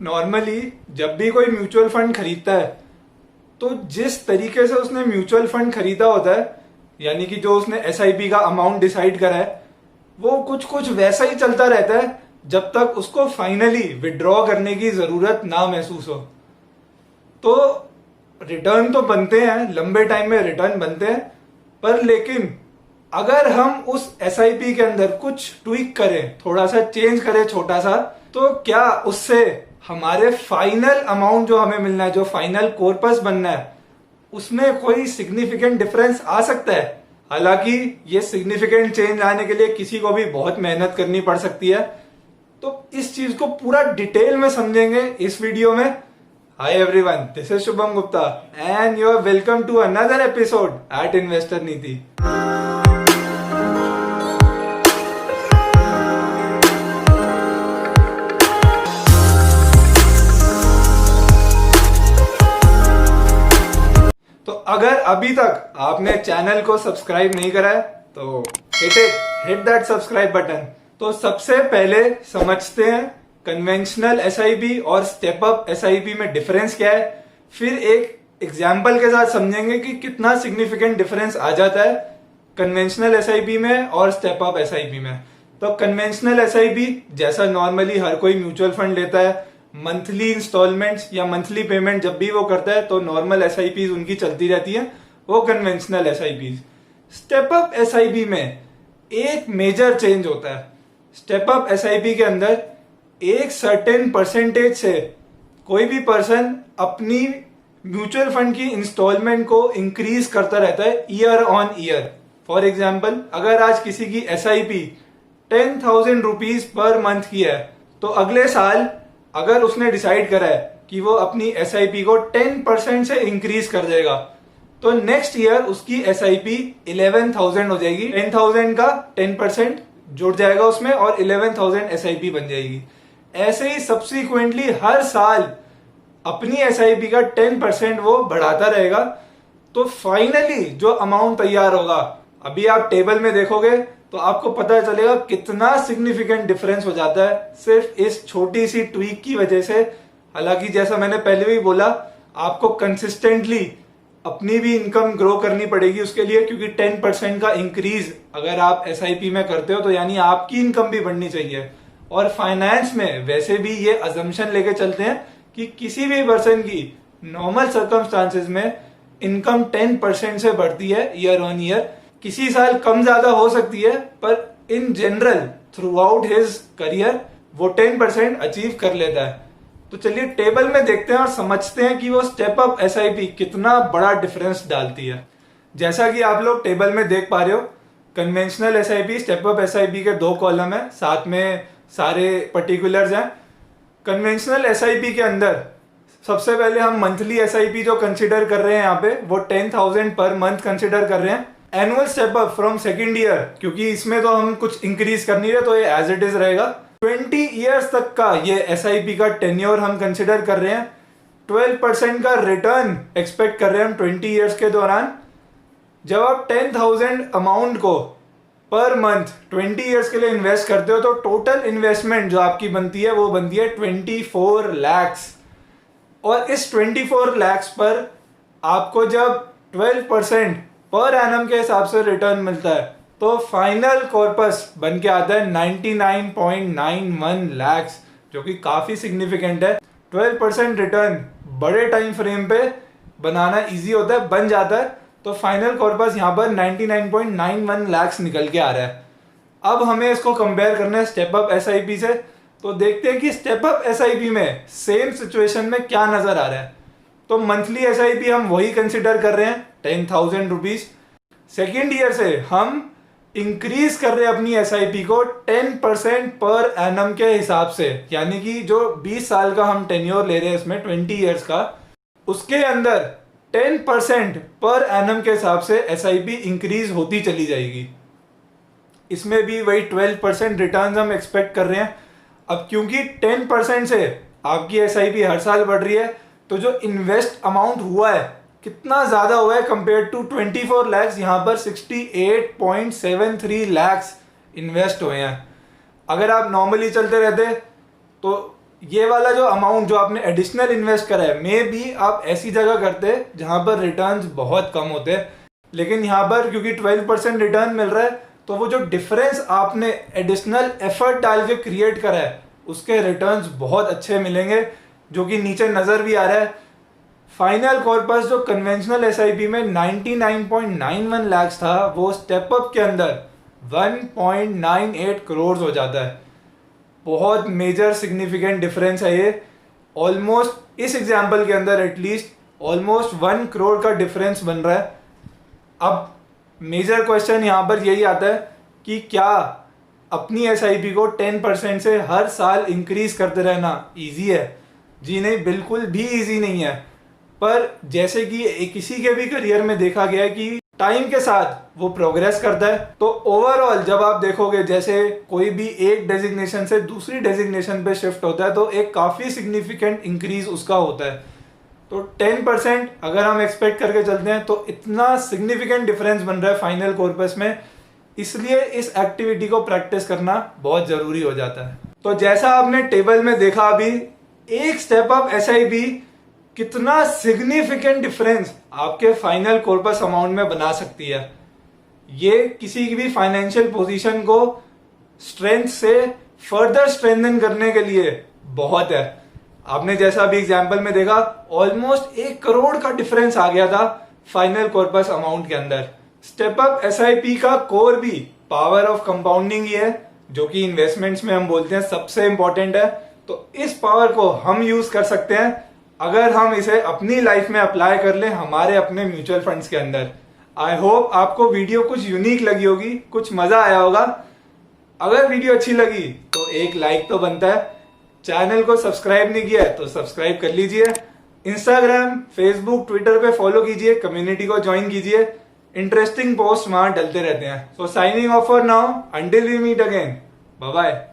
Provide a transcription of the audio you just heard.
Normally जब भी कोई म्यूचुअल फंड खरीदता है तो जिस तरीके से उसने म्यूचुअल फंड खरीदा होता है, यानी कि जो उसने एसआईपी का अमाउंट डिसाइड करा है, वो कुछ कुछ वैसा ही चलता रहता है जब तक उसको फाइनली विड्रॉ करने की जरूरत ना महसूस हो। तो रिटर्न तो बनते हैं, लंबे टाइम में रिटर्न बनते हैं, पर लेकिन अगर हम उस एसआईपी के अंदर कुछ ट्वीक करें, थोड़ा सा चेंज करें छोटा सा, तो क्या उससे हमारे फाइनल अमाउंट जो हमें मिलना है, जो फाइनल कॉर्पस बनना है, उसमें कोई सिग्निफिकेंट डिफरेंस आ सकता है। हालांकि ये सिग्निफिकेंट चेंज लाने के लिए किसी को भी बहुत मेहनत करनी पड़ सकती है। तो इस चीज को पूरा डिटेल में समझेंगे इस वीडियो में। Hi everyone, this is Shubham Gupta and you are welcome to another episode at investor Niti. तो अगर अभी तक आपने चैनल को सब्सक्राइब नहीं करा है तो हिट दैट सब्सक्राइब बटन। तो सबसे पहले समझते हैं कन्वेंशनल एसआईपी और स्टेप अप एसआईपी में डिफरेंस क्या है। फिर एक एग्जांपल के साथ समझेंगे कि कितना सिग्निफिकेंट डिफरेंस आ जाता है कन्वेंशनल एसआईपी में और स्टेप अप एसआईपी में। तो कन्वेंशनल एसआईपी जैसा नॉर्मली हर कोई म्यूचुअल फंड लेता है, मंथली इंस्टॉलमेंट्स या मंथली पेमेंट जब भी वो करता है तो नॉर्मल एसआईपी उनकी चलती रहती है, वो conventional SIP. Step up SIP में एक मेजर चेंज होता है। स्टेप अप एसआईपी के अंदर एक सर्टेन परसेंटेज से कोई भी पर्सन अपनी म्यूचुअल फंड की इंस्टॉलमेंट को इंक्रीज करता रहता है year on year. For example, अगर आज किसी की एसआईपी 10,000 रुपीज पर मंथ की है, तो अगले साल अगर उसने डिसाइड करा है कि वो अपनी एसआईपी को 10% से इंक्रीज कर देगा, तो नेक्स्ट ईयर उसकी एसआईपी 11,000 हो जाएगी। 10,000 का 10% जुड़ जाएगा उसमें और 11,000 एसआईपी बन जाएगी। ऐसे ही सब्सिक्वेंटली हर साल अपनी एसआईपी का 10% वो बढ़ाता रहेगा। तो फाइनली जो अमाउंट तैयार होगा, अभी आप टेबल में देखोगे तो आपको पता चलेगा कितना सिग्निफिकेंट डिफरेंस हो जाता है सिर्फ इस छोटी सी ट्वीक की वजह से। हालांकि जैसा मैंने पहले भी बोला, आपको कंसिस्टेंटली अपनी भी इनकम ग्रो करनी पड़ेगी उसके लिए, क्योंकि 10% का इंक्रीज अगर आप एसआईपी में करते हो तो यानी आपकी इनकम भी बढ़नी चाहिए। और फाइनेंस में वैसे भी ये अजम्पशन लेके चलते हैं कि किसी भी पर्सन की नॉर्मल सर्कमस्टांसेस में इनकम 10% से बढ़ती है ईयर ऑन ईयर। किसी साल कम ज्यादा हो सकती है, पर in general through out his career वो 10% अचीव कर लेता है। तो चलिए टेबल में देखते हैं और समझते हैं कि वो स्टेप अप एसआईपी कितना बड़ा डिफरेंस डालती है। जैसा कि आप लोग टेबल में देख पा रहे हो, conventional SIP, step up SIP के 2 कॉलम है, साथ में सारे पर्टिकुलर्स हैं। कन्वेंशनल एसआईपी के अंदर सबसे पहले हम मंथली एसआईपी जो कंसिडर कर रहे हैं यहाँ पे, वो 10,000 पर मंथ कंसिडर कर रहे हैं। Annual step up from second year, क्योंकि इसमें तो हम कुछ इंक्रीज कर नहीं रहे तो ये एज इट इज रहेगा। 20 ईयर्स तक का ये एसआईपी का टेन्योर हम कंसिडर कर रहे हैं। 12% का रिटर्न एक्सपेक्ट कर रहे हैं हम 20 ईयर्स के दौरान। जब आप 10,000 अमाउंट को पर मंथ 20 ईयर्स के लिए इन्वेस्ट करते हो तो टोटल इन्वेस्टमेंट जो आपकी बनती है वो बनती है 24 lakhs। और इस 24 lakhs पर आपको जब 12% पर एनम के हिसाब से रिटर्न मिलता है तो फाइनल कॉर्पस बन के आता है 99.91 lakhs, जो कि काफी सिग्निफिकेंट है। 12% रिटर्न बड़े टाइम फ्रेम पे बनाना इजी होता है, बन जाता है। तो फाइनल कॉर्पस यहाँ पर 99.91 lakhs निकल के आ रहा है। अब हमें इसको कंपेयर करना है स्टेप अप एसआईपी से। तो देखते हैं कि स्टेप अप एसआईपी में सेम सिचुएशन में क्या नजर आ रहा है। तो मंथली एसआईपी हम वही कंसिडर कर रहे हैं 10,000 रुपीज। सेकेंड ईयर से हम इंक्रीज कर रहे हैं अपनी एसआईपी को 10% पर एनम के हिसाब से, यानी कि जो 20 साल का हम टेन्योर ले रहे हैं इसमें 20 ईयर्स का, उसके अंदर 10% पर एनम के हिसाब से एसआईपी इंक्रीज होती चली जाएगी। इसमें भी वही 12% रिटर्न हम एक्सपेक्ट कर रहे हैं। अब क्योंकि 10% से आपकी एसआईपी हर साल बढ़ रही है, तो जो इन्वेस्ट अमाउंट हुआ है कितना ज्यादा हुआ है कंपेयर टू 24 lakhs, यहाँ पर 68.73 lakhs इन्वेस्ट हुए हैं। अगर आप नॉर्मली चलते रहते तो ये वाला जो अमाउंट जो आपने एडिशनल इन्वेस्ट करा है, मे बी आप ऐसी जगह करते जहां पर रिटर्न्स बहुत कम होते हैं, लेकिन यहाँ पर क्योंकि 12% रिटर्न मिल रहा है, तो वो जो डिफरेंस आपने एडिशनल एफर्ट डाल के क्रिएट करा है उसके रिटर्न्स बहुत अच्छे मिलेंगे, जो कि नीचे नजर भी आ रहा है। फाइनल कॉर्पस जो कन्वेंशनल एसआईपी में 99.91 लाख था, वो स्टेप अप के अंदर 1.98 करोड़ हो जाता है। बहुत मेजर सिग्निफिकेंट डिफरेंस है ये। ऑलमोस्ट इस एग्जाम्पल के अंदर एटलीस्ट ऑलमोस्ट 1 करोड़ का डिफरेंस बन रहा है। अब मेजर क्वेश्चन यहाँ पर यही आता है कि क्या अपनी एसआईपी को 10% से हर साल इंक्रीज करते रहना इजी है? जी नहीं, बिल्कुल भी इजी नहीं है। पर जैसे कि किसी के भी करियर में देखा गया है कि टाइम के साथ वो प्रोग्रेस करता है, तो ओवरऑल जब आप देखोगे जैसे कोई भी एक डेजिग्नेशन से दूसरी डेजिग्नेशन पे शिफ्ट होता है तो एक काफ़ी सिग्निफिकेंट इंक्रीज उसका होता है। तो 10% अगर हम एक्सपेक्ट करके चलते हैं तो इतना सिग्निफिकेंट डिफरेंस बन रहा है फाइनल कॉर्पस में, इसलिए इस एक्टिविटी को प्रैक्टिस करना बहुत जरूरी हो जाता है। तो जैसा आपने टेबल में देखा अभी, एक स्टेप अप एसआईपी कितना सिग्निफिकेंट डिफरेंस आपके फाइनल कॉर्पस अमाउंट में बना सकती है। ये किसी की भी फाइनेंशियल पोजीशन को स्ट्रेंथ से फर्दर स्ट्रेंथन करने के लिए बहुत है। आपने जैसा अभी एग्जांपल में देखा, ऑलमोस्ट 1 करोड़ का डिफरेंस आ गया था फाइनल कॉर्पस अमाउंट के अंदर। स्टेप अप एसआईपी का कोर भी पावर ऑफ कंपाउंडिंग ही है, जो कि इन्वेस्टमेंट्स में हम बोलते हैं सबसे इंपॉर्टेंट है। तो इस पावर को हम यूज कर सकते हैं अगर हम इसे अपनी लाइफ में अप्लाई कर लें हमारे अपने म्यूचुअल फंड्स के अंदर। आई होप आपको वीडियो कुछ यूनिक लगी होगी, कुछ मजा आया होगा। अगर वीडियो अच्छी लगी तो एक लाइक तो बनता है। चैनल को सब्सक्राइब नहीं किया है तो सब्सक्राइब कर लीजिए। इंस्टाग्राम, फेसबुक, ट्विटर पे फॉलो कीजिए, कम्युनिटी को ज्वाइन कीजिए। इंटरेस्टिंग पोस्ट वहां डलते रहते हैं। So signing off for now, until we meet again, bye bye.